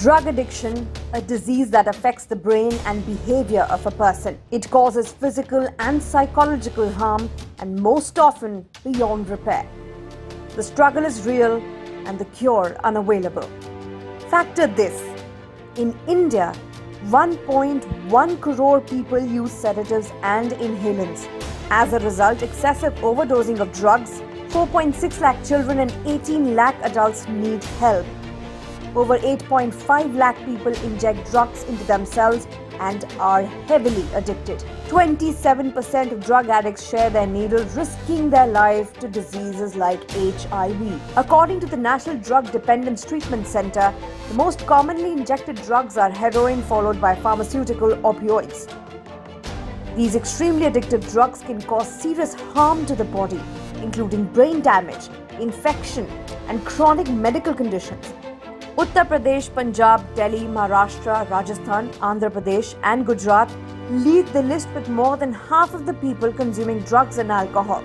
Drug addiction, a disease that affects the brain and behavior of a person. It causes physical and psychological harm and most often beyond repair. The struggle is real and the cure unavailable. Factor this: in India, 1.1 crore people use sedatives and inhalants. As a result, excessive overdosing of drugs, 4.6 lakh children and 18 lakh adults need help. Over 8.5 lakh people inject drugs into themselves and are heavily addicted. 27% of drug addicts share their needles, risking their life to diseases like HIV. According to the National Drug Dependence Treatment Center, the most commonly injected drugs are heroin, followed by pharmaceutical opioids. These extremely addictive drugs can cause serious harm to the body, including brain damage, infection, and chronic medical conditions. Uttar Pradesh, Punjab, Delhi, Maharashtra, Rajasthan, Andhra Pradesh, and Gujarat lead the list with more than half of the people consuming drugs and alcohol.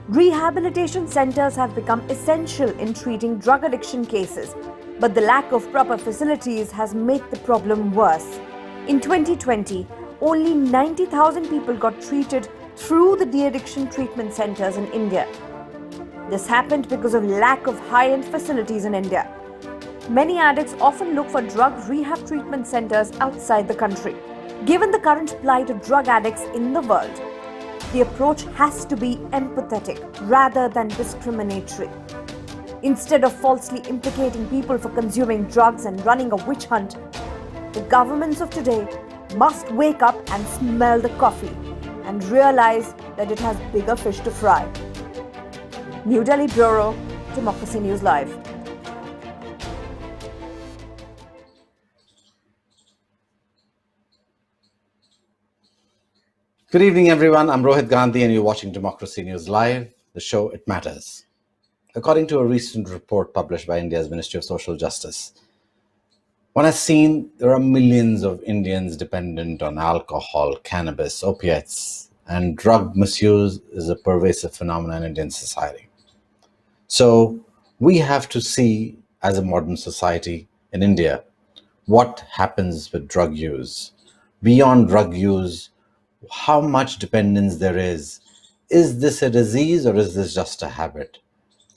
Rehabilitation centers have become essential in treating drug addiction cases, but the lack of proper facilities has made the problem worse. In 2020, only 90,000 people got treated through the de-addiction treatment centers in India. This happened because of lack of high-end facilities in India. Many addicts often look for drug rehab treatment centers outside the country. Given the current plight of drug addicts in the world, the approach has to be empathetic rather than discriminatory. Instead of falsely implicating people for consuming drugs and running a witch hunt, the governments of today must wake up and smell the coffee and realize that it has bigger fish to fry. New Delhi Bureau, Democracy News Live. Good evening, everyone. I'm Rohit Gandhi, and you're watching Democracy News Live, the show It Matters. According to a recent report published by India's Ministry of Social Justice, one has seen there are millions of Indians dependent on alcohol, cannabis, opiates, and drug misuse is a pervasive phenomenon in Indian society. So we have to see, as a modern society in India, what happens with drug use. Beyond drug use, how much dependence there is. Is this a disease or is this just a habit?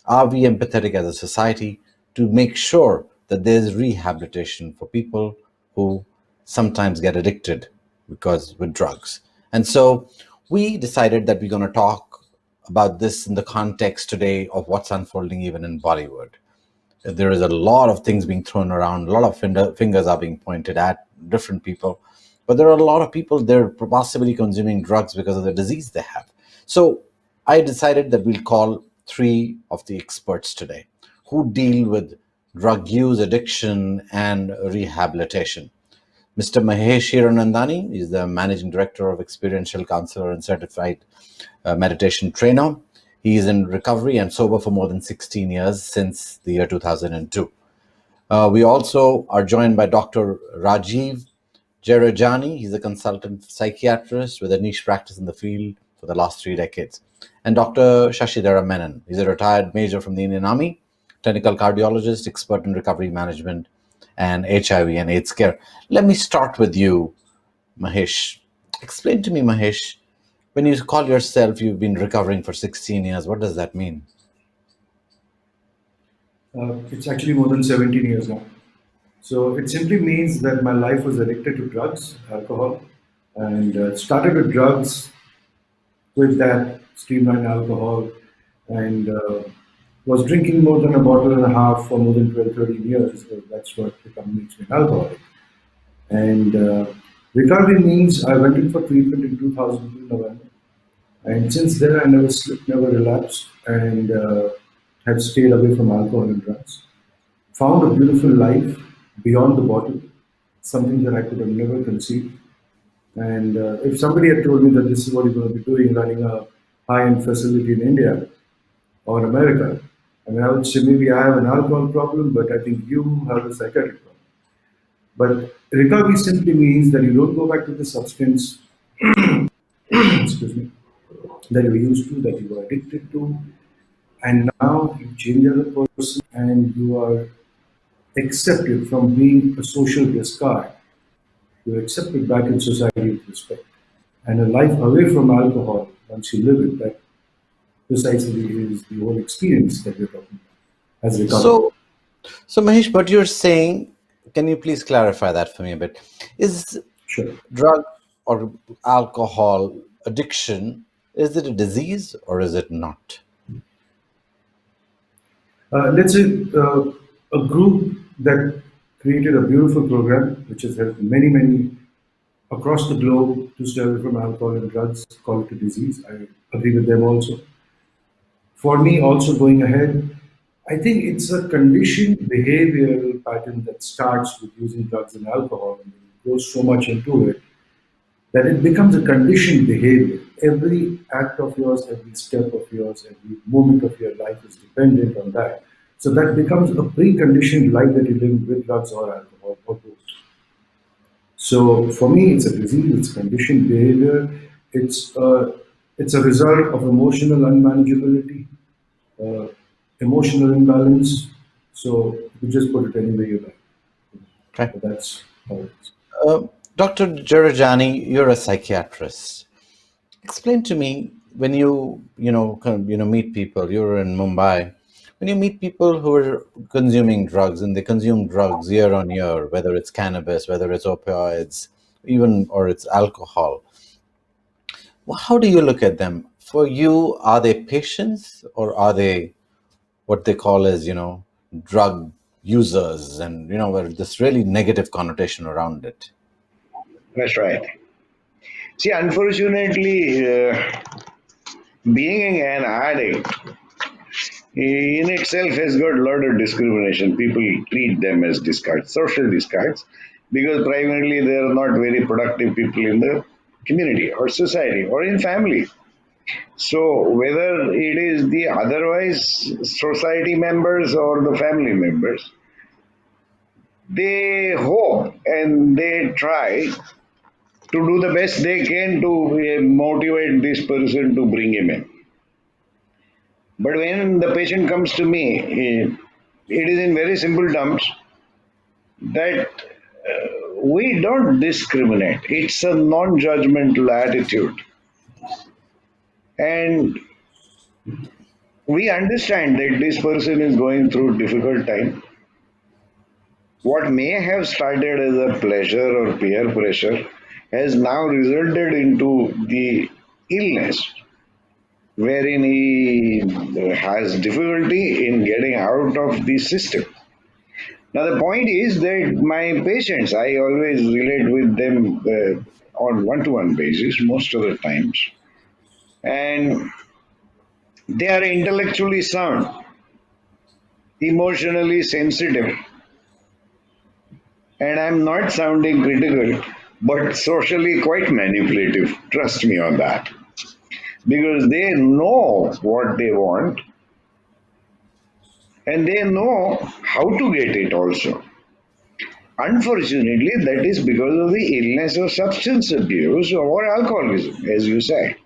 Are we empathetic as a society to make sure that there is rehabilitation for people who sometimes get addicted with drugs? And so we decided that we're going to talk about this in the context today of what's unfolding even in Bollywood. There is a lot of things being thrown around, a lot of fingers are being pointed at different people. But there are a lot of people, they're possibly consuming drugs because of the disease they have. So I decided that we'll call three of the experts today who deal with drug use, addiction, and rehabilitation. Mr. Mahesh Hiranandani is the Managing Director of Experiential Counselor and Certified Meditation Trainer. He is in recovery and sober for more than 16 years since the year 2002. We also are joined by Dr. Rajiv Jerajani. He's a consultant psychiatrist with a niche practice in the field for the last 3 decades. And Dr. Shashidhara Menon. He's a retired major from the Indian Army, clinical cardiologist, expert in recovery management and HIV and AIDS care. Let me start with you, Mahesh. Explain to me, Mahesh, when you call yourself you've been recovering for 16 years, what does that mean? It's actually more than 17 years now. So it simply means that my life was addicted to drugs, alcohol, and started with drugs, with that streamlined alcohol, and was drinking more than a bottle and a half for more than 12, 13 years. So that's what makes me an alcoholic. And recovery means I went in for treatment in 2002 November. And since then, I never slipped, never relapsed, and have stayed away from alcohol and drugs. Found a beautiful life beyond the bottle, something that I could have never conceived. And if somebody had told me that this is what you're going to be doing, running a high-end facility in India or America, I mean, I would say maybe I have an alcohol problem, but I think you have a psychiatric problem. But recovery simply means that you don't go back to the substance, excuse me, that you used to, that you were addicted to, and now you change as a person and you are accepted from being a social discard. You're accepted back in society with respect. And a life away from alcohol, once you live it, that precisely is the whole experience that we're talking about as recovery. So Mahesh, what you're saying, can you please clarify that for me a bit? Is Sure. drug or alcohol addiction, is it a disease or is it not? Let's say a group that created a beautiful program which has helped many across the globe to stay away from alcohol and drugs, call it a disease. I agree with them also. For me, also going ahead, I think it's a conditioned behavioral pattern that starts with using drugs and alcohol and goes so much into it that it becomes a conditioned behavior. Every act of yours, every step of yours, every moment of your life is dependent on that. So that becomes a preconditioned life that you live with drugs or alcohol or both. So for me, it's a disease, it's conditioned behavior, it's it's a result of emotional unmanageability, uh, emotional imbalance. So you just put it any way you like. Okay. But that's how it is. Dr. Jerajani, you're a psychiatrist. Explain to me when you meet people. You're in Mumbai. When you meet people who are consuming drugs and they consume drugs year on year, whether it's cannabis, whether it's opioids, even or it's alcohol, how do you look at them? For you, are they patients or are they what they call as drug users, and where this really negative connotation around it? That's right. See, unfortunately, being an addict in itself has got a lot of discrimination. People treat them as discards, social discards, because primarily they are not very productive people in the community or society or in family. So whether it is the otherwise society members or the family members, they hope and they try to do the best they can to motivate this person to bring him in. But when the patient comes to me, it is in very simple terms that we don't discriminate. It's a non judgmental attitude. And we understand that this person is going through a difficult time. What may have started as a pleasure or peer pressure has now resulted into the illness wherein he has difficulty in getting out of the system. Now, the point is that my patients, I always relate with them on one to one basis most of the times, and they are intellectually sound, emotionally sensitive, and I'm not sounding critical, but socially quite manipulative. Trust me on that. Because they know what they want and they know how to get it also. Unfortunately, that is because of the illness of substance abuse or alcoholism, as you say.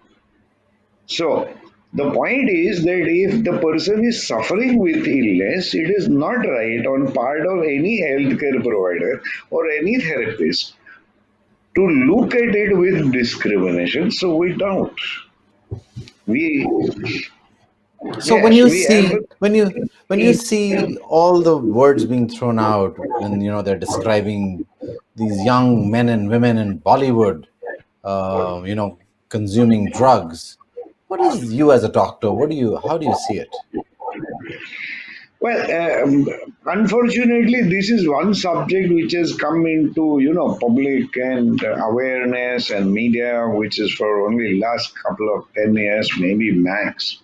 So, the point is that if the person is suffering with illness, it is not right on part of any healthcare provider or any therapist to look at it with discrimination. So, we don't. We, So when yes, you we see empathize. when you see all the words being thrown out when they're describing these young men and women in Bollywood, uh, you know, consuming drugs, what is you as a doctor? How do you see it? Well, unfortunately, this is one subject which has come into public and awareness and media, which is for only last couple of 10 years, maybe max.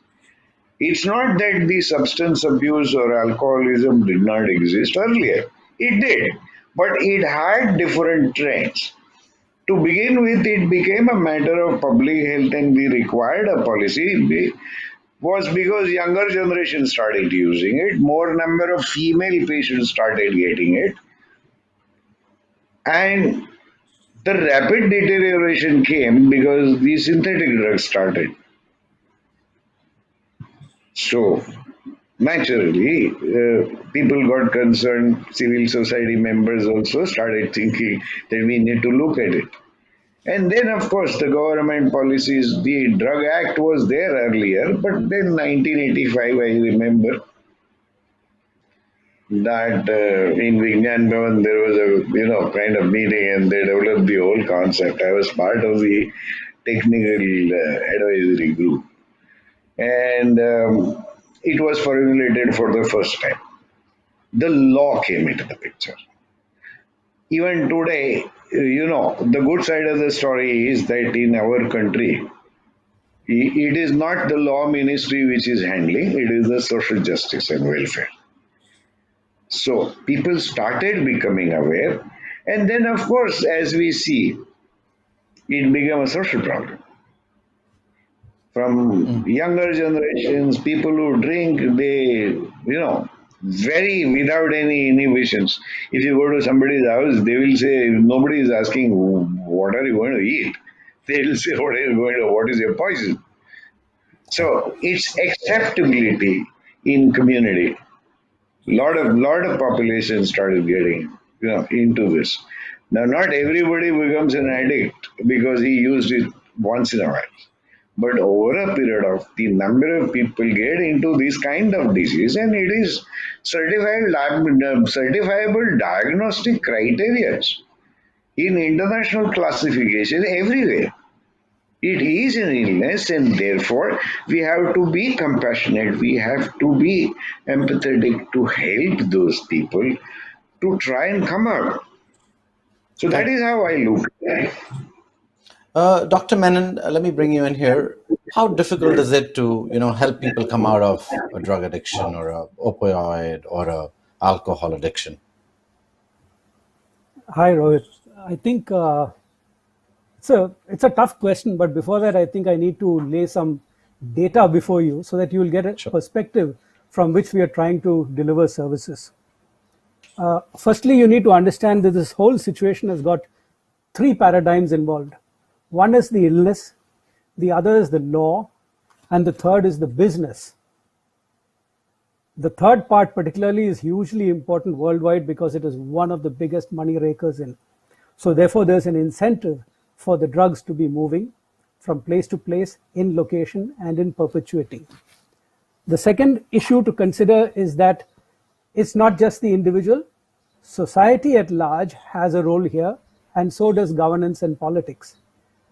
It's not that the substance abuse or alcoholism did not exist earlier. It did, but it had different trends. To begin with, it became a matter of public health and we required a policy was because younger generation started using it, more number of female patients started getting it, and the rapid deterioration came because the synthetic drugs started. So Naturally, people got concerned, civil society members also started thinking that we need to look at it. And then, of course, the government policies, the Drug Act was there earlier, but then 1985, I remember that in Vignan Bhavan there was a kind of meeting and they developed the whole concept. I was part of the technical advisory group. And it was formulated for the first time. The law came into the picture. Even today, the good side of the story is that in our country, it is not the law ministry which is handling, it is the social justice and welfare. So people started becoming aware, and then, of course, as we see, it became a social problem. From younger generations, people who drink, they, very without any inhibitions. If you go to somebody's house, they will say, nobody is asking, what are you going to eat? They will say, what is your poison? So it's acceptability in community. Lot of population started getting into this. Now, not everybody becomes an addict because he used it once in a while. But over a period of the number of people get into this kind of disease, and it is certifiable diagnostic criteria in international classification everywhere. It is an illness, and therefore we have to be compassionate. We have to be empathetic to help those people to try and come out. So that is how I look at it. Dr. Menon, let me bring you in here. How difficult is it to, help people come out of a drug addiction or a opioid or a alcohol addiction? Hi, Rohit. I think it's a tough question, but before that, I think I need to lay some data before you so that you will get a perspective from which we are trying to deliver services. Firstly, you need to understand that this whole situation has got three paradigms involved. One is the illness, the other is the law, and the third is the business. The third part particularly is hugely important worldwide because it is one of the biggest money rakers in. So therefore, there's an incentive for the drugs to be moving from place to place in location and in perpetuity. The second issue to consider is that it's not just the individual. Society at large has a role here, and so does governance and politics.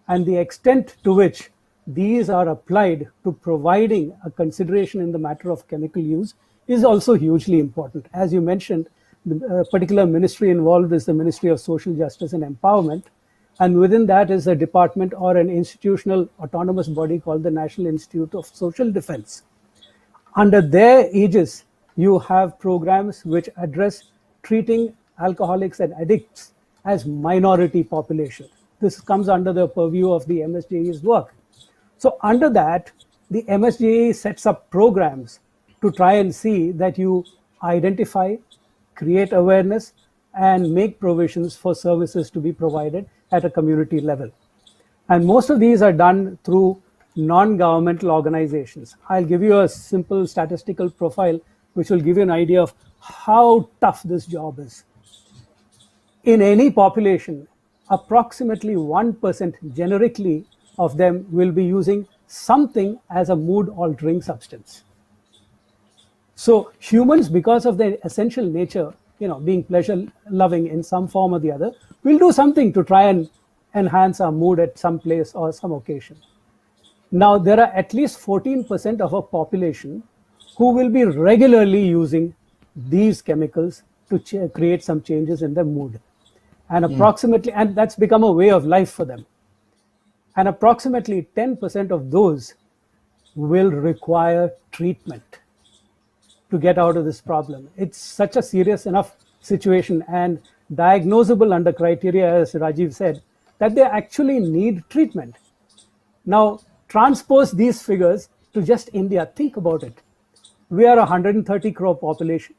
And the extent to which these are applied to providing a consideration in the matter of chemical use is also hugely important. As you mentioned, the particular ministry involved is the Ministry of Social Justice and Empowerment, and within that is a department or an institutional autonomous body called the National Institute of Social Defense. Under their aegis, you have programs which address treating alcoholics and addicts as minority population. This comes under the purview of the MSJE's work. So under that, the MSJE sets up programs to try and see that you identify, create awareness, and make provisions for services to be provided at a community level. And most of these are done through non-governmental organizations. I'll give you a simple statistical profile which will give you an idea of how tough this job is. In any population, approximately 1% generically of them will be using something as a mood-altering substance. So humans, because of their essential nature, being pleasure-loving in some form or the other, will do something to try and enhance our mood at some place or some occasion. Now, there are at least 14% of our population who will be regularly using these chemicals to create some changes in their mood. And approximately, and that's become a way of life for them. And approximately 10% of those will require treatment to get out of this problem. It's such a serious enough situation and diagnosable under criteria, as Rajiv said, that they actually need treatment. Now, transpose these figures to just India. Think about it. We are a 130 crore population.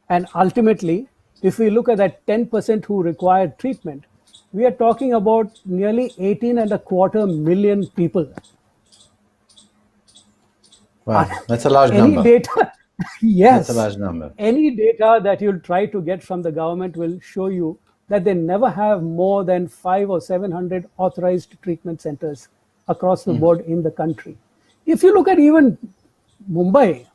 And ultimately, if we look at that 10% who require treatment, we are talking about nearly 18.25 million people. Wow, that's a large number. Yes. That's a large number. Any data that you'll try to get from the government will show you that they never have more than 500 or 700 authorized treatment centers across the board in the country. If you look at even Mumbai,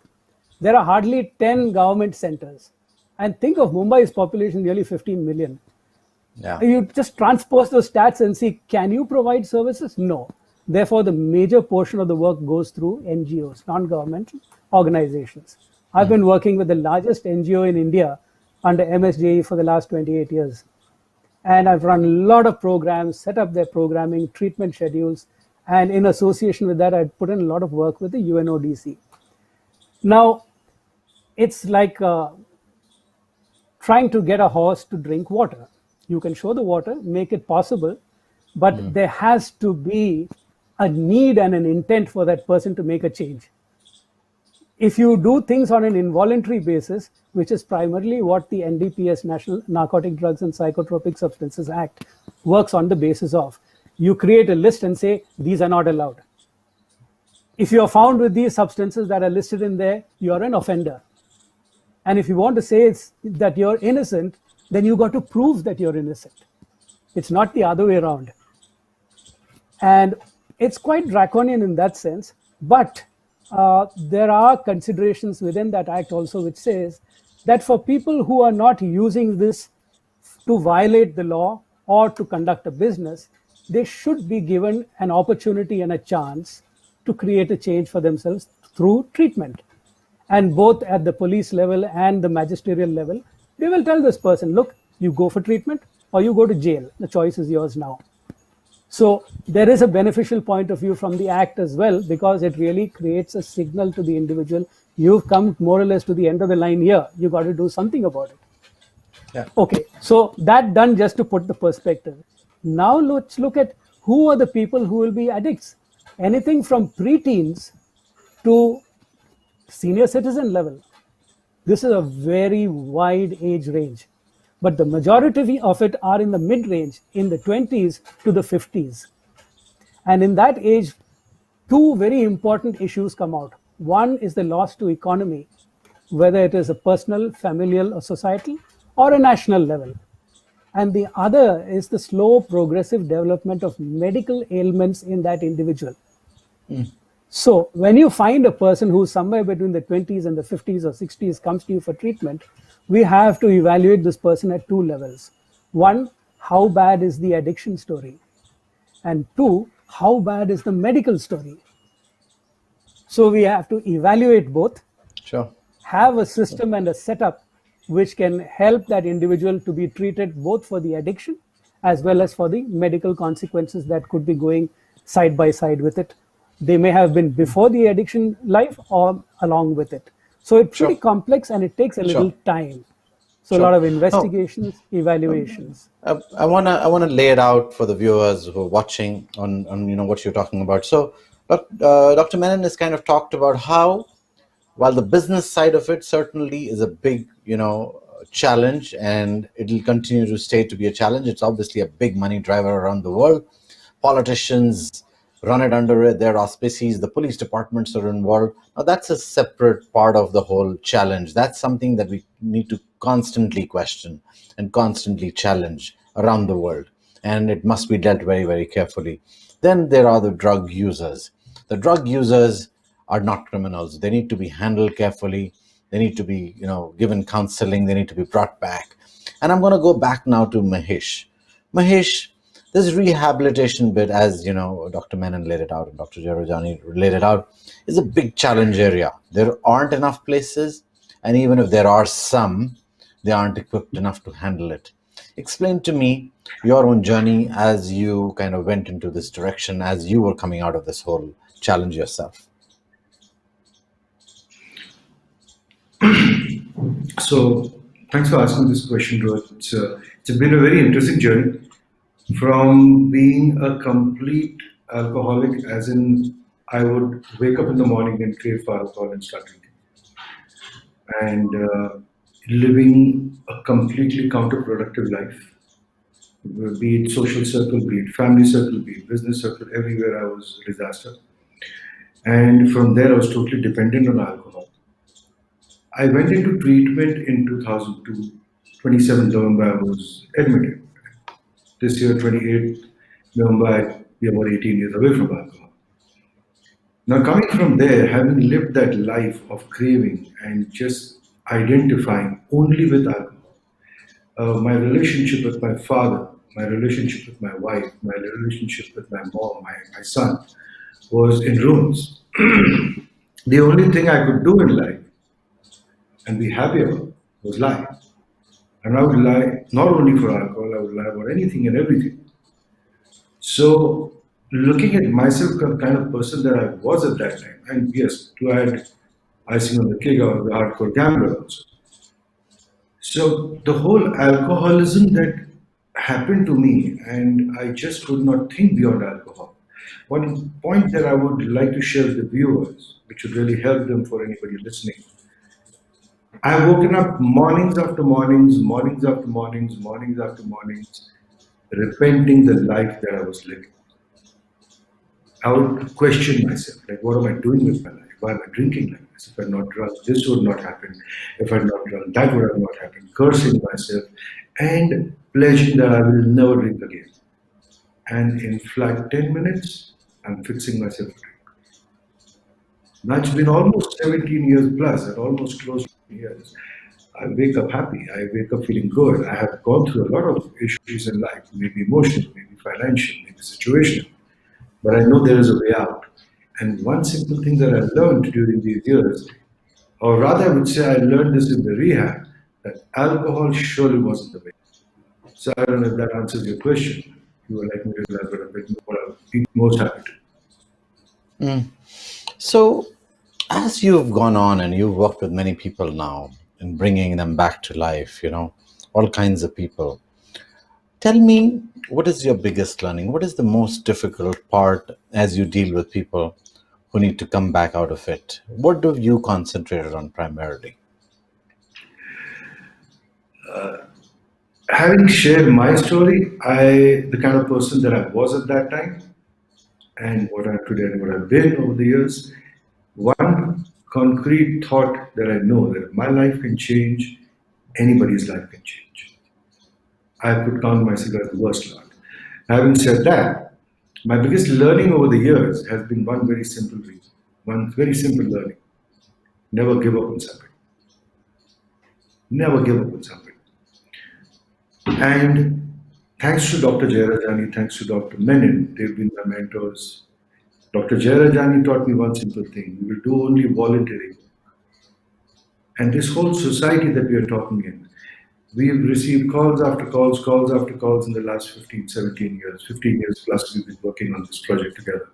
there are hardly 10 government centers. And think of Mumbai's population, nearly 15 million. Yeah. You just transpose those stats and see, can you provide services? No. Therefore, the major portion of the work goes through NGOs, non-governmental organizations. I've been working with the largest NGO in India under MSJE for the last 28 years. And I've run a lot of programs, set up their programming, treatment schedules, and in association with that, I'd put in a lot of work with the UNODC. Now, it's like trying to get a horse to drink water. You can show the water, make it possible, but there has to be a need and an intent for that person to make a change. If you do things on an involuntary basis, which is primarily what the NDPS, National Narcotic Drugs and Psychotropic Substances Act, works on the basis of, you create a list and say, these are not allowed. If you are found with these substances that are listed in there, you are an offender. And if you want to say that you're innocent, then you got to prove that you're innocent. It's not the other way around. And it's quite draconian in that sense, but there are considerations within that act also which says that for people who are not using this to violate the law or to conduct a business, they should be given an opportunity and a chance to create a change for themselves through treatment. And both at the police level and the magisterial level, they will tell this person, look, you go for treatment or you go to jail. The choice is yours now. So there is a beneficial point of view from the act as well, because it really creates a signal to the individual. You've come more or less to the end of the line here. You got to do something about it. Yeah. Okay, so that done just to put the perspective. Now let's look at who are the people who will be addicts. Anything from preteens to senior citizen level. This is a very wide age range. But the majority of it are in the mid-range, in the 20s to the 50s. And in that age, two very important issues come out. One is the loss to economy, whether it is a personal, familial, or societal, or a national level. And the other is the slow, progressive development of medical ailments in that individual. So when you find a person who's somewhere between the 20s and the 50s or 60s comes to you for treatment, we have to evaluate this person at two levels. One, how bad is the addiction story? And two, how bad is the medical story? So we have to evaluate both, Sure. have a system and a setup which can help that individual to be treated both for the addiction as well as for the medical consequences that could be going side by side with it. They may have been before the addiction life or along with it. So it's pretty complex and it takes a little time. So a lot of investigations, evaluations. I wanna lay it out for the viewers who are watching on what you're talking about. So, Dr. Menon has kind of talked about how, while the business side of it certainly is a big challenge, and it will continue to stay to be a challenge. It's obviously a big money driver around the world. Politicians run it under their auspices. The police departments are involved. Now, that's a separate part of the whole challenge. That's something that we need to constantly question and constantly challenge around the world. And it must be dealt very, very carefully. Then there are the drug users. The drug users are not criminals. They need to be handled carefully. They need to be, given counseling. They need to be brought back. And I'm going to go back now to Mahesh. Mahesh, this rehabilitation bit, as Dr. Menon laid it out and Dr. Jerajani laid it out, is a big challenge area. There aren't enough places, and even if there are some, they aren't equipped enough to handle it. Explain to me your own journey as you kind of went into this direction, as you were coming out of this whole challenge yourself. So, thanks for asking this question, Rohit. It's been a very interesting journey. From being a complete alcoholic, as in I would wake up in the morning and crave for alcohol and start drinking, and living a completely counterproductive life, be it social circle, be it family circle, be it business circle, everywhere I was a disaster. And from there, I was totally dependent on alcohol. I went into treatment in 2002. 27 November, I was admitted. This year, 28 November, I'd be about 18 years away from alcohol. Now, coming from there, having lived that life of craving and just identifying only with alcohol, my relationship with my father, my relationship with my wife, my relationship with my mom, my son was in ruins. The only thing I could do in life and be happy about was lie. And I would lie not only for alcohol, I would lie about anything and everything. So, looking at myself, the kind of person that I was at that time, and yes, to add icing on the cake, I was a hardcore gambler also. So, the whole alcoholism that happened to me, and I just could not think beyond alcohol. One point that I would like to share with the viewers, which would really help them for anybody listening. I've woken up mornings after mornings, mornings after mornings, mornings after mornings, repenting the life that I was living. I would question myself, like, what am I doing with my life? Why am I drinking like this? If I had not drunk, this would not happen. If I had not drunk, that would have not happened. Cursing myself and pledging that I will never drink again. And in flat 10 minutes, I'm fixing myself to drink. That's been almost 17 years plus, and almost close to years. I wake up happy. I wake up feeling good. I have gone through a lot of issues in life, maybe emotional, maybe financial, maybe situational. But I know there is a way out. And one simple thing that I learned during these years, or rather I would say I learned this in the rehab, that alcohol surely wasn't the way. So I don't know if that answers your question. If you would like me to elaborate a bit more, I would be most happy to. So, as you've gone on and you've worked with many people now in bringing them back to life, all kinds of people, tell me, what is your biggest learning? What is the most difficult part as you deal with people who need to come back out of it? What do you concentrate on primarily? Having shared my story, the kind of person that I was at that time, and what I am today and what I've been over the years, one concrete thought that I know that if my life can change, anybody's life can change. I could count myself as the worst lot. Having said that, my biggest learning over the years has been one very simple reason, one very simple learning. Never give up on something. Never give up on something. And thanks to Dr. Jerajani, thanks to Dr. Menon, they've been my mentors. Dr. Jerajani taught me one simple thing: we will do only volunteering. And this whole society that we are talking in, we have received calls after calls after calls in the last 15, 17 years, 15 years plus we've been working on this project together.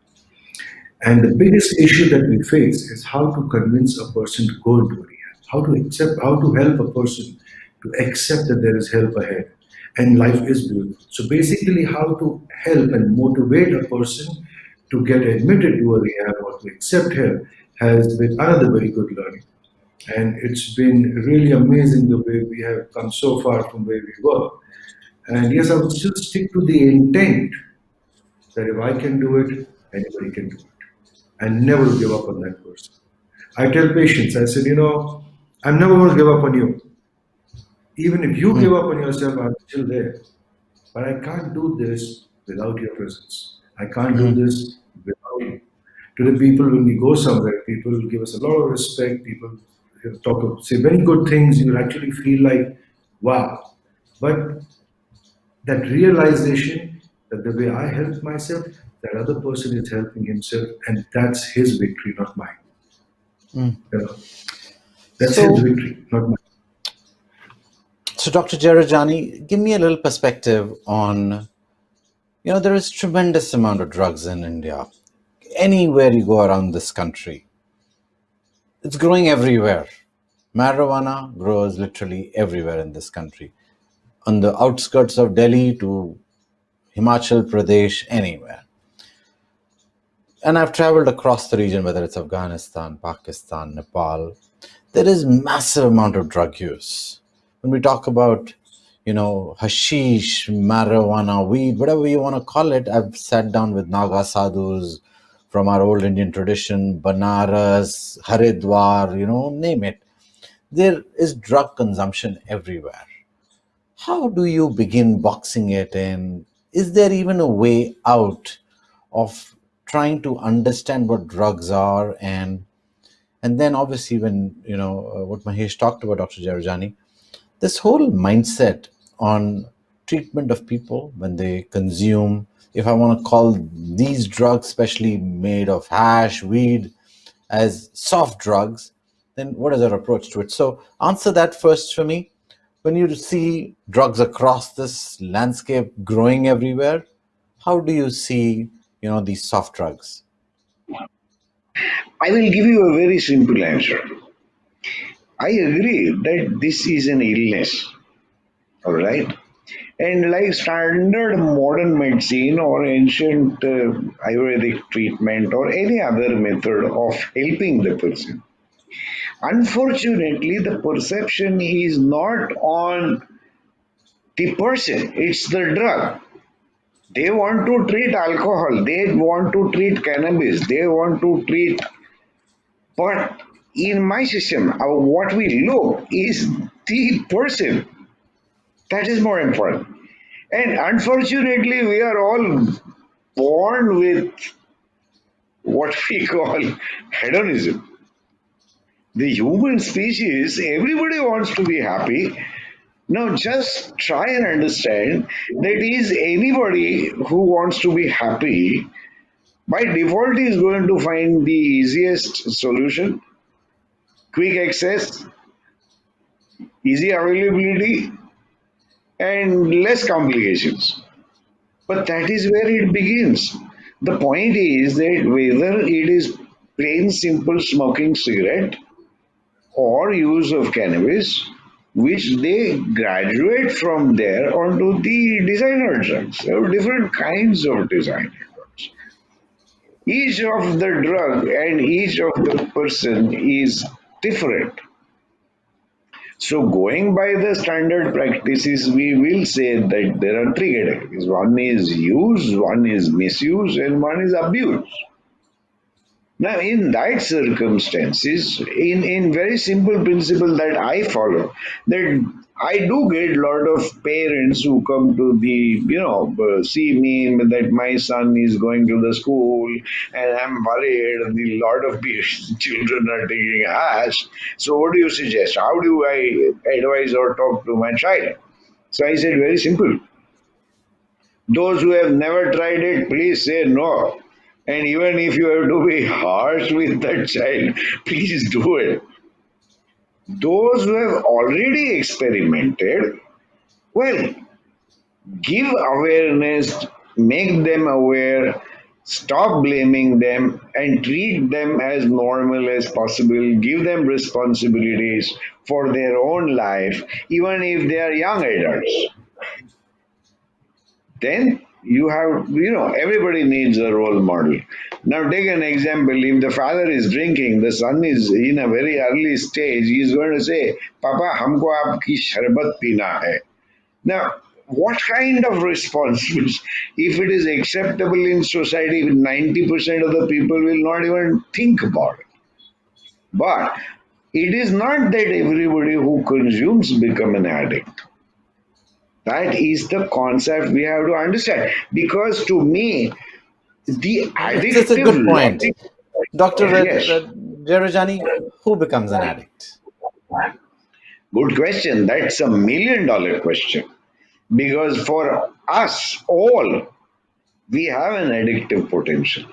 And the biggest issue that we face is how to convince a person to go into a rehab, how to help a person to accept that there is help ahead and life is beautiful. So basically, how to help and motivate a person to get admitted to a rehab or to accept help has been another very good learning. And it's been really amazing the way we have come so far from where we were. And yes, I would still stick to the intent that if I can do it, anybody can do it. And never give up on that person. I tell patients, I said, I'm never going to give up on you. Even if you give up on yourself, I'm still there. But I can't do this without your presence. I can't do this without you. To the people, when we go somewhere, people give us a lot of respect. People say very good things. You actually feel like, wow. But that realization that the way I help myself, that other person is helping himself, and that's his victory, not mine. That's his victory, not mine. So, Dr. Jerajani, give me a little perspective on, there is tremendous amount of drugs in India. Anywhere you go around this country, it's growing everywhere. Marijuana grows literally everywhere in this country. On the outskirts of Delhi to Himachal Pradesh, anywhere. And I've traveled across the region, whether it's Afghanistan, Pakistan, Nepal. There is massive amount of drug use. When we talk about, hashish, marijuana, weed, whatever you want to call it, I've sat down with Naga sadhus from our old Indian tradition, Banaras, Haridwar, name it. there is drug consumption everywhere. How do you begin boxing it in? Is there even a way out of trying to understand what drugs are? And then obviously when, what Mahesh talked about, Dr. Jerajani, this whole mindset on treatment of people when they consume, if I want to call these drugs, especially made of hash, weed, as soft drugs, then what is our approach to it? So answer that first for me. When you see drugs across this landscape growing everywhere, how do you see, these soft drugs? I will give you a very simple answer. I agree that this is an illness, all right? And like standard modern medicine or ancient Ayurvedic treatment or any other method of helping the person, unfortunately, the perception is not on the person, it's the drug. They want to treat alcohol, they want to treat cannabis, they want to treat. But in my system, what we look is the person. That is more important. And unfortunately, we are all born with what we call hedonism. The human species, everybody wants to be happy. Now, just try and understand that is anybody who wants to be happy, by default, is going to find the easiest solution, quick access, easy availability, and less complications. But that is where it begins. The point is that whether it is plain simple smoking cigarette or use of cannabis, which they graduate from there onto the designer drugs. There are different kinds of designer drugs. Each of the drug and each of the person is different. So going by the standard practices, we will say that there are three categories. One is use, one is misuse, and one is abuse. Now, in that circumstances, in very simple principle that I follow, that I do get a lot of parents who come to the, see me that my son is going to the school and I'm worried a lot of children are taking hash. So what do you suggest? How do I advise or talk to my child? So I said, very simple. Those who have never tried it, please say no. And even if you have to be harsh with that child, please do it. Those who have already experimented, well, give awareness, make them aware, stop blaming them, and treat them as normal as possible. Give them responsibilities for their own life, even if they are young adults. Then you have, everybody needs a role model. Now take an example. If the father is drinking, the son is in a very early stage, he is going to say, Papa, humko aapki sharbat peena hai. Now, what kind of response? If it is acceptable in society, 90% of the people will not even think about it. But it is not that everybody who consumes become an addict. That is the concept we have to understand. Because to me, the addictive That's a good point. logic. Dr. Yes. Jerajani, who becomes an addict? Good question. That's $1 million question. Because for us all, we have an addictive potential.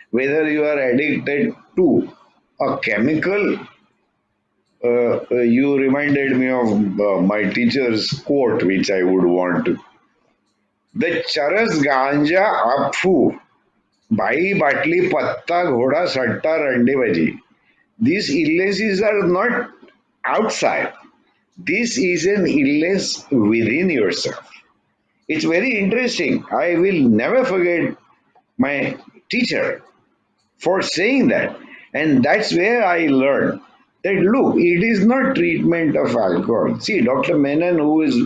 Whether you are addicted to a chemical, you reminded me of my teacher's quote, which I would want to. The charas ganja apfu, bai batli patta ghoda satta randebaji. These illnesses are not outside. This is an illness within yourself. It's very interesting. I will never forget my teacher for saying that. And that's where I learned that look, it is not treatment of alcohol. See, Dr. Menon, who is,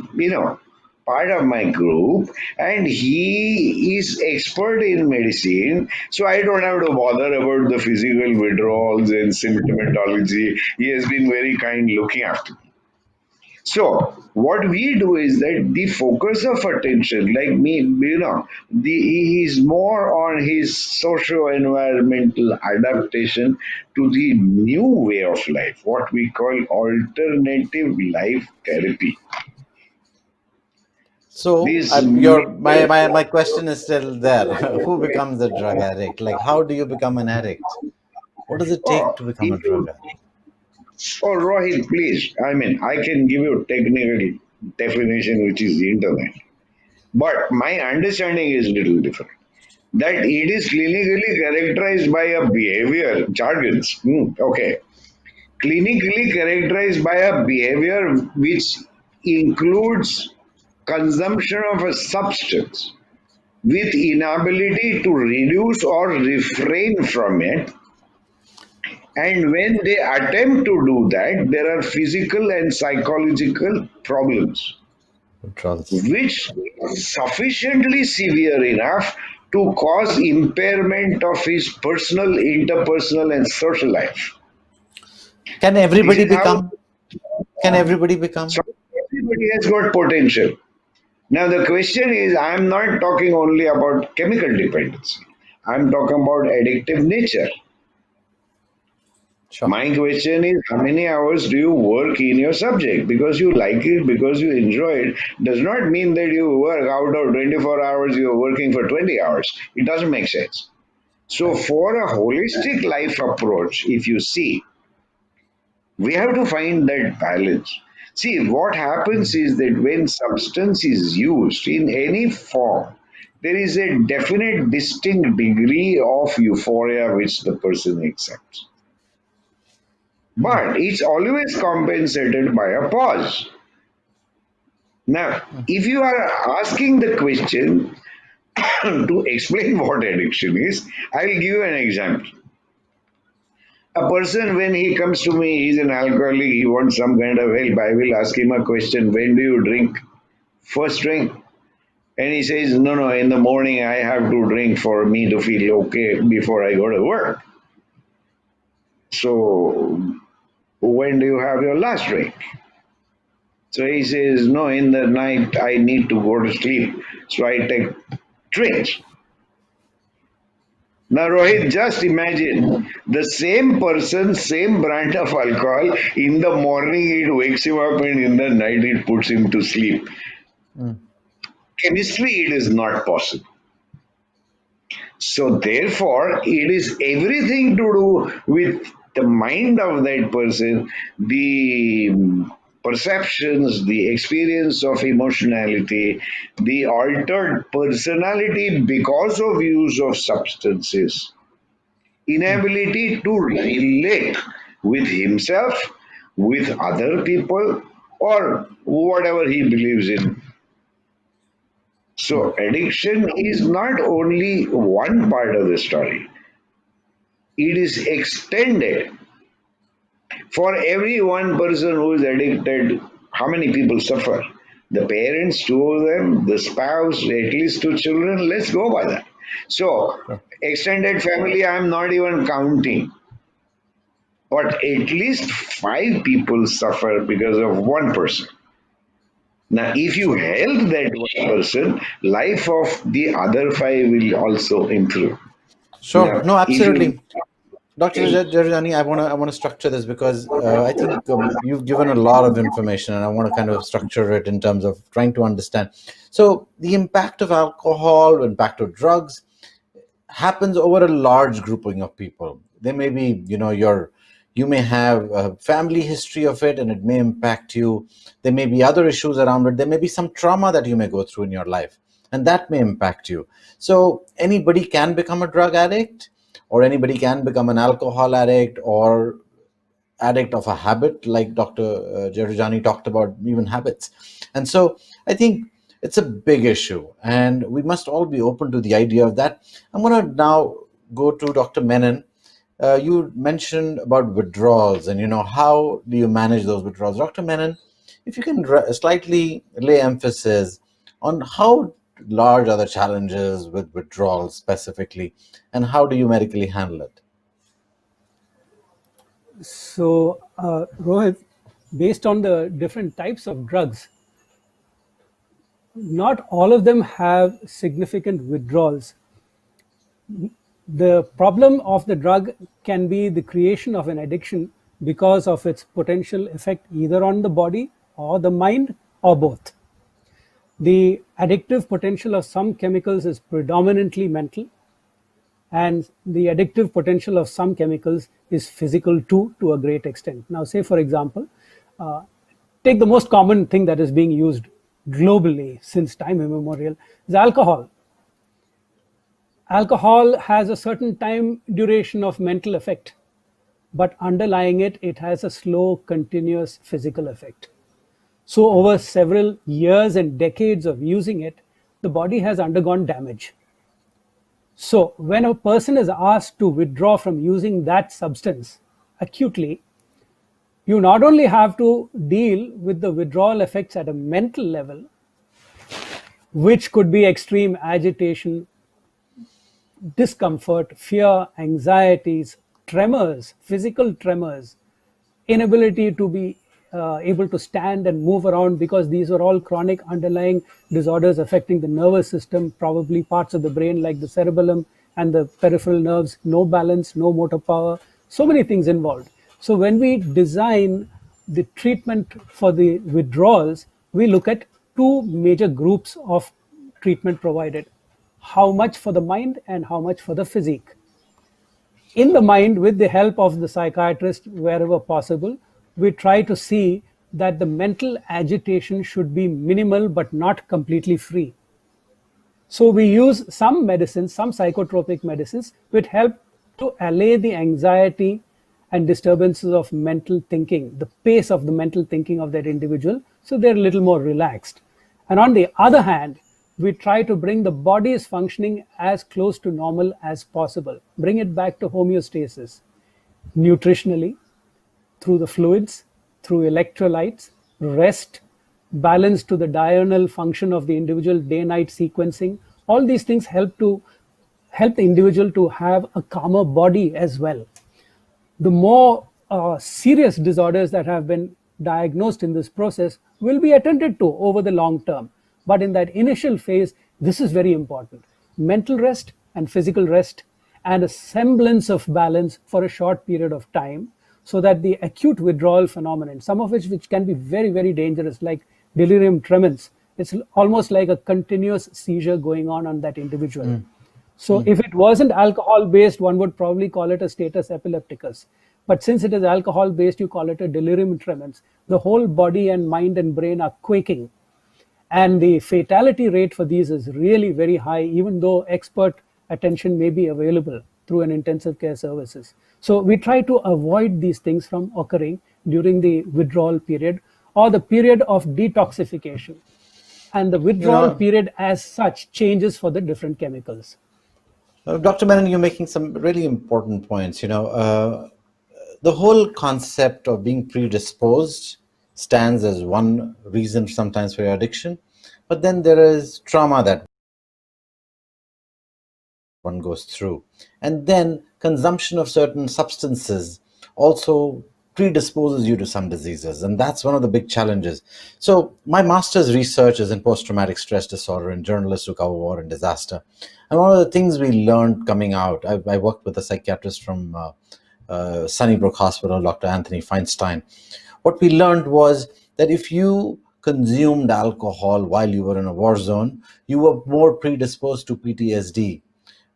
part of my group, and he is expert in medicine, so I don't have to bother about the physical withdrawals and symptomatology. He has been very kind looking after me. So what we do is that the focus of attention, like me, he is more on his socio-environmental adaptation to the new way of life, what we call alternative life therapy. So This my question is still there. Who becomes a drug addict? Like, how do you become an addict? What does it take to become a if drug you, addict? Rohit, please. I mean, I can give you technical definition, which is the internet, but my understanding is little different. That it is clinically characterized by a behavior jargons. Okay, clinically characterized by a behavior which includes consumption of a substance with inability to reduce or refrain from it. And when they attempt to do that, there are physical and psychological problems, Withdrawals. which is sufficiently severe enough to cause impairment of his personal, interpersonal, and social life. Can This everybody is how become? Can everybody become? so everybody has got potential. Now, the question is I'm not talking only about chemical dependency, I'm talking about addictive nature. Sure. My question is, how many hours do you work in your subject? Because you like it, because you enjoy it, does not mean that you work out of 24 hours, you're working for 20 hours. It doesn't make sense. So, for a holistic life approach, if you see, we have to find that balance. See, what happens is that when substance is used in any form, there is a definite, distinct degree of euphoria which the person accepts. But it's always compensated by a pause. Now, if you are asking the question to explain what addiction is, I'll give you an example. A person, when he comes to me, he's an alcoholic, he wants some kind of help. I will ask him a question: when do you drink? First drink. And he says, no, no, in the morning I have to drink for me to feel okay before I go to work. So, when do you have your last drink? So he says, no, in the night I need to go to sleep. So I take drinks. Now, Rohit, just imagine the same person, same brand of alcohol. In the morning, it wakes him up, and in the night, it puts him to sleep. Chemistry, it is not possible. So, therefore, it is everything to do with the mind of that person, the perceptions, the experience of emotionality, the altered personality because of use of substances, inability to relate with himself, with other people, or whatever he believes in. So, addiction is not only one part of the story, it is extended. For every one person who is addicted, how many people suffer? The parents, two of them, the spouse, at least two children, let's go by that. So, extended family, I'm not even counting. But at least 5 people suffer because of one person. Now, if you help that one person, life of the other 5 will also improve. Sure. Now, No, if you absolutely. Dr. Jerajani, I want to structure this because I think you've given a lot of information, and I want to kind of structure it in terms of trying to understand. So the impact of alcohol, impact of drugs, happens over a large grouping of people. There may be, you may have a family history of it and it may impact you. There may be other issues around it. There may be some trauma that you may go through in your life and that may impact you. So anybody can become a drug addict, or anybody can become an alcohol addict or addict of a habit, like Dr. Jerajani talked about, even habits. And so I think it's a big issue, and we must all be open to the idea of that. I'm going to now go to Dr. Menon. You mentioned about withdrawals, and how do you manage those withdrawals? Dr. Menon, if you can slightly lay emphasis on how large are the challenges with withdrawals specifically, and how do you medically handle it? So, Rohit, based on the different types of drugs, not all of them have significant withdrawals. The problem of the drug can be the creation of an addiction because of its potential effect either on the body or the mind or both. The addictive potential of some chemicals is predominantly mental, and the addictive potential of some chemicals is physical too, to a great extent. Now, say for example, take the most common thing that is being used globally since time immemorial is alcohol. Alcohol has a certain time duration of mental effect, but underlying it, it has a slow, continuous physical effect. So over several years and decades of using it, the body has undergone damage. So when a person is asked to withdraw from using that substance acutely, you not only have to deal with the withdrawal effects at a mental level, which could be extreme agitation, discomfort, fear, anxieties, tremors, physical tremors, inability to be able to stand and move around, because these are all chronic underlying disorders affecting the nervous system, probably parts of the brain like the cerebellum and the peripheral nerves, no balance, no motor power, so many things involved. So when we design the treatment for the withdrawals, we look at two major groups of treatment provided: how much for the mind and how much for the physique. In the mind, with the help of the psychiatrist, wherever possible, we try to see that the mental agitation should be minimal but not completely free. So we use some medicines, some psychotropic medicines, which help to allay the anxiety and disturbances of mental thinking, the pace of the mental thinking of that individual, so they're a little more relaxed. And on the other hand, we try to bring the body's functioning as close to normal as possible, bring it back to homeostasis, nutritionally, through the fluids, through electrolytes, rest, balance to the diurnal function of the individual, day-night sequencing. All these things help the individual to have a calmer body as well. The more serious disorders that have been diagnosed in this process will be attended to over the long term. But in that initial phase, this is very important. Mental rest and physical rest, and a semblance of balance for a short period of time, so that the acute withdrawal phenomenon, some of which can be very, very dangerous, like delirium tremens, it's almost like a continuous seizure going on that individual. So if it wasn't alcohol-based, one would probably call it a status epilepticus. But since it is alcohol-based, you call it a delirium tremens. The whole body and mind and brain are quaking. And the fatality rate for these is really very high, even though expert attention may be available through an intensive care services. So we try to avoid these things from occurring during the withdrawal period or the period of detoxification. And the withdrawal period as such changes for the different chemicals. Dr. Menon, you're making some really important points. The whole concept of being predisposed stands as one reason sometimes for your addiction, but then there is trauma that one goes through, and then consumption of certain substances also predisposes you to some diseases, and that's one of the big challenges. So my master's research is in post-traumatic stress disorder and journalists who cover war and disaster, and one of the things we learned coming out, I worked with a psychiatrist from Sunnybrook Hospital, Dr. Anthony Feinstein. What we learned was that if you consumed alcohol while you were in a war zone, you were more predisposed to PTSD,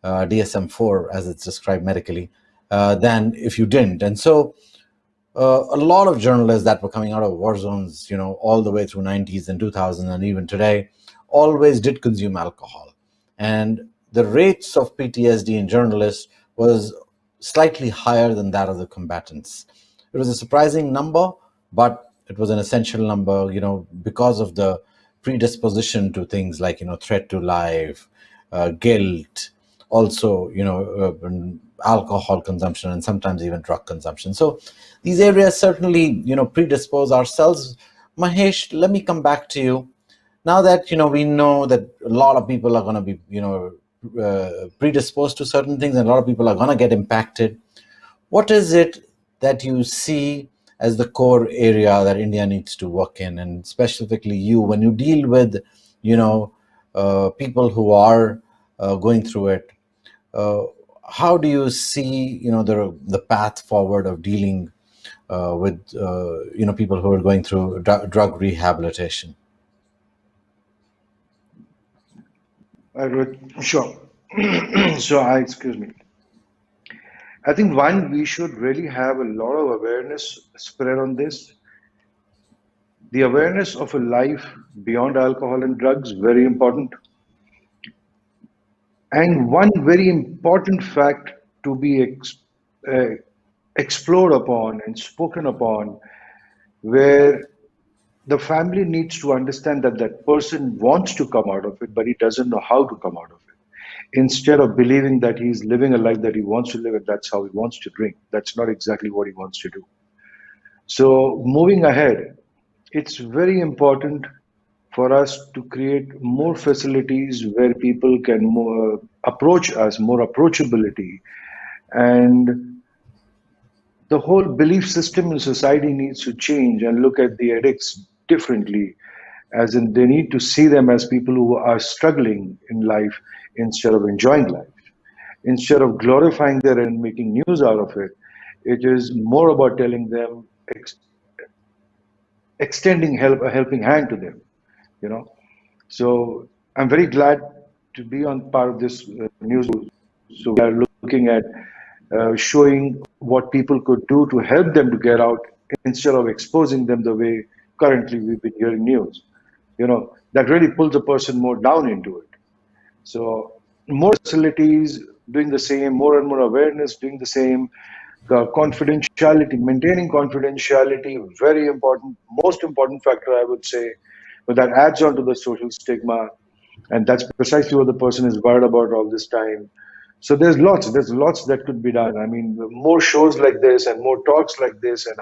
DSM-4 as it's described medically, than if you didn't. And so a lot of journalists that were coming out of war zones, all the way through 90s and 2000s and even today, always did consume alcohol. And the rates of PTSD in journalists was slightly higher than that of the combatants. It was a surprising number, but it was an essential number, because of the predisposition to things like, threat to life, guilt, also, alcohol consumption, and sometimes even drug consumption. So these areas certainly, predispose ourselves. Mahesh, let me come back to you. Now that we know that a lot of people are going to be predisposed to certain things, and a lot of people are going to get impacted, what is it that you see as the core area that India needs to work in, and specifically you, when you deal with people who are going through it? How do you see the path forward of dealing with people who are going through drug rehabilitation? Sure. Excuse me. I think one, we should really have a lot of awareness spread on this. The awareness of a life beyond alcohol and drugs, very important. And one very important fact to be explored upon and spoken upon, where the family needs to understand that that person wants to come out of it, but he doesn't know how to come out of it. Instead of believing that he's living a life that he wants to live and that's how he wants to drink. That's not exactly what he wants to do. So moving ahead, it's very important for us to create more facilities where people can approach us, more approachability. And the whole belief system in society needs to change and look at the addicts differently, as in they need to see them as people who are struggling in life instead of enjoying life. Instead of glorifying them and making news out of it, it is more about telling them, extending a helping hand to them, you know. So I'm very glad to be on part of this news. So we are looking at showing what people could do to help them to get out instead of exposing them the way currently we've been hearing news. That really pulls a person more down into it. So more facilities doing the same, more and more awareness doing the same. Confidentiality, maintaining confidentiality, very important, most important factor, I would say, but that adds on to the social stigma, and that's precisely what the person is worried about all this time. So there's lots that could be done. I mean, more shows like this and more talks like this, and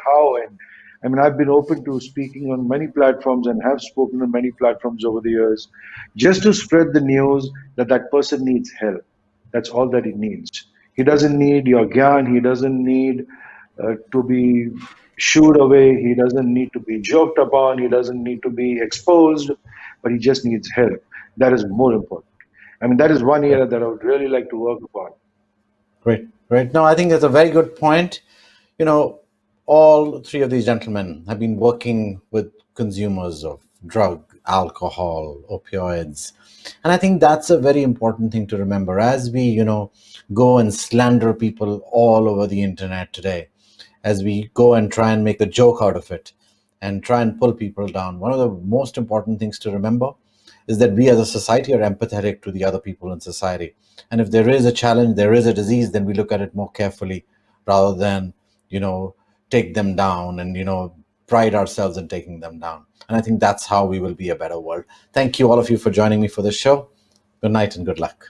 I mean, I've been open to speaking on many platforms and have spoken on many platforms over the years, just to spread the news that that person needs help. That's all that he needs. He doesn't need your gyan. He doesn't need to be shooed away. He doesn't need to be joked upon. He doesn't need to be exposed, but he just needs help. That is more important. I mean, that is one area that I would really like to work upon. Great. No, I think that's a very good point. All three of these gentlemen have been working with consumers of drug, alcohol, opioids. And I think that's a very important thing to remember as we, go and slander people all over the internet today, as we go and try and make a joke out of it and try and pull people down. One of the most important things to remember is that we as a society are empathetic to the other people in society. And if there is a challenge, there is a disease, then we look at it more carefully rather than, take them down and, pride ourselves in taking them down. And I think that's how we will be a better world. Thank you, all of you, for joining me for this show. Good night and good luck.